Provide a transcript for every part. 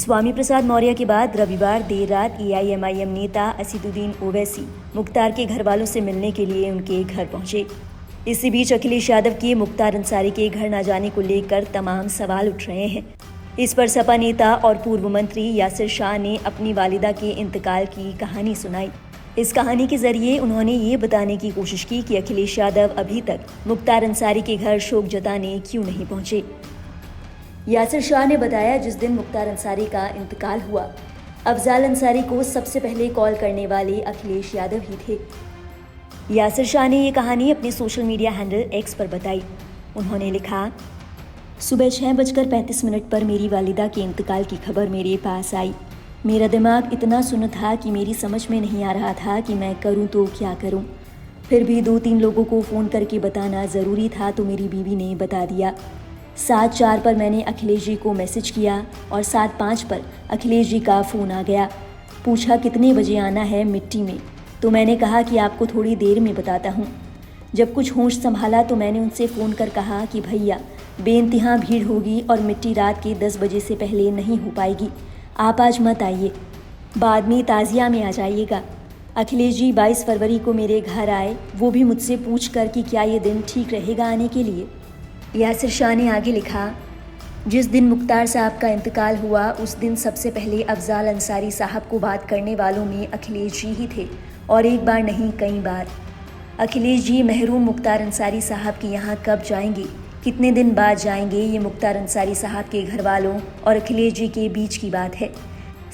स्वामी प्रसाद मौर्य के बाद रविवार देर रात एआईएमआईएम नेता असदुद्दीन ओवैसी मुख्तार के घर वालों से मिलने के लिए उनके घर पहुंचे। इसी बीच अखिलेश यादव के मुख्तार अंसारी के घर न जाने को लेकर तमाम सवाल उठ रहे हैं। इस पर सपा नेता और पूर्व मंत्री यासिर शाह ने अपनी वालिदा के इंतकाल की कहानी सुनाई। इस कहानी के जरिए उन्होंने ये बताने की कोशिश की कि अखिलेश यादव अभी तक मुख्तार अंसारी के घर शोक जताने क्यों नहीं पहुंचे। यासिर शाह ने बताया, जिस दिन मुख्तार अंसारी का इंतकाल हुआ, अफजाल अंसारी को सबसे पहले कॉल करने वाले अखिलेश यादव ही थे। यासिर शाह ने ये कहानी अपने सोशल मीडिया हैंडल एक्स पर बताई। उन्होंने लिखा, सुबह 6:35 पर मेरी वालिदा के इंतकाल की खबर मेरे पास आई। मेरा दिमाग इतना सुन्न था कि मेरी समझ में नहीं आ रहा था कि मैं करूं तो क्या करूं। फिर भी 2-3 लोगों को फ़ोन करके बताना ज़रूरी था, तो मेरी बीवी ने बता दिया। 7:04 पर मैंने अखिलेश जी को मैसेज किया और 7:05 पर अखिलेश जी का फ़ोन आ गया। पूछा कितने बजे आना है मिट्टी में, तो मैंने कहा कि आपको थोड़ी देर में बताता हूँ। जब कुछ होश संभाला तो मैंने उनसे फ़ोन कर कहा कि भैया बेइंतहा भीड़ होगी और मिट्टी रात के 10 बजे से पहले नहीं हो पाएगी, आप आज मत आइए, बाद में ताज़िया में आ जाइएगा। अखिलेश जी 22 फरवरी को मेरे घर आए, वो भी मुझसे पूछ कर कि क्या ये दिन ठीक रहेगा आने के लिए। यासिर शाह ने आगे लिखा, जिस दिन मुख्तार साहब का इंतकाल हुआ उस दिन सबसे पहले अफजाल अंसारी साहब को बात करने वालों में अखिलेश जी ही थे, और एक बार नहीं कई बार। अखिलेश जी महरूम मुख्तार अंसारी साहब के यहाँ कब जाएंगे, कितने दिन बाद जाएंगे, ये मुख्तार अंसारी साहब के घर वालों और अखिलेश जी के बीच की बात है।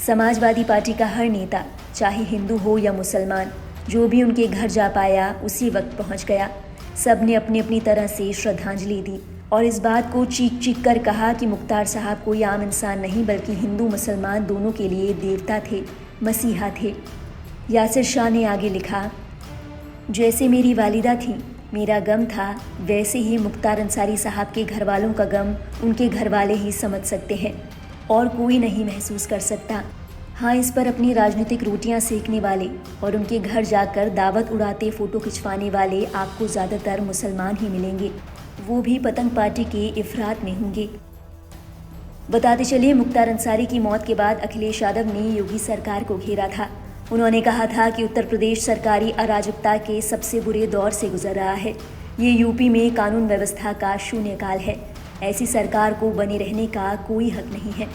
समाजवादी पार्टी का हर नेता, चाहे हिंदू हो या मुसलमान, जो भी उनके घर जा पाया उसी वक्त पहुँच गया। सब ने अपनी अपनी तरह से श्रद्धांजलि दी और इस बात को चीख चीख कर कहा कि मुख्तार साहब कोई आम इंसान नहीं बल्कि हिंदू मुसलमान दोनों के लिए देवता थे, मसीहा थे। यासिर शाह ने आगे लिखा, जैसे मेरी वालिदा थी, मेरा गम था, वैसे ही मुख्तार अंसारी साहब के घर वालों का गम उनके घर वाले ही समझ सकते हैं और कोई नहीं महसूस कर सकता। हाँ, इस पर अपनी राजनीतिक रोटियां सेकने वाले और उनके घर जाकर दावत उड़ाते फ़ोटो खिंचवाने वाले आपको ज़्यादातर मुसलमान ही मिलेंगे, वो भी पतंग पार्टी के इफरात में होंगे। बताते चलिए, मुख्तार अंसारी की मौत के बाद अखिलेश यादव ने योगी सरकार को घेरा था। उन्होंने कहा था कि उत्तर प्रदेश सरकारी अराजकता के सबसे बुरे दौर से गुजर रहा है। ये यूपी में कानून व्यवस्था का शून्यकाल है। ऐसी सरकार को बने रहने का कोई हक नहीं है।